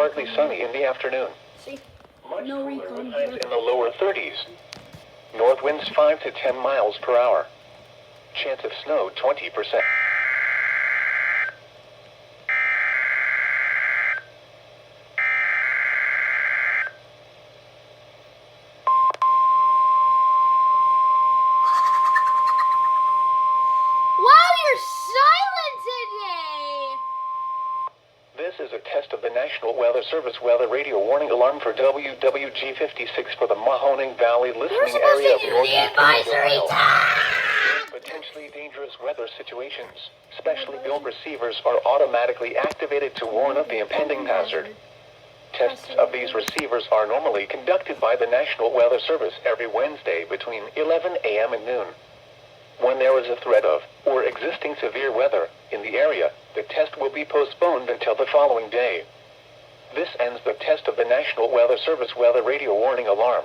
partly sunny in the afternoon. See? No recon Highs here. in the lower 30s. North winds 5 to 10 miles per hour. Chance of snow 20%. Wow, you're silent today! This is a test of the National Weather Service weather radio warning alarm for WWG56 for the Mahoning Valley listening area of northeast Ohio. Potentially dangerous weather situations. Specially built receivers are automatically activated to warn of the impending hazard. Tests of these receivers are normally conducted by the National Weather Service every Wednesday between 11 a.m. and noon. When there is a threat of, or existing severe weather, in the area, the test will be postponed until the following day. This ends the test of the National Weather Service weather radio warning alarm.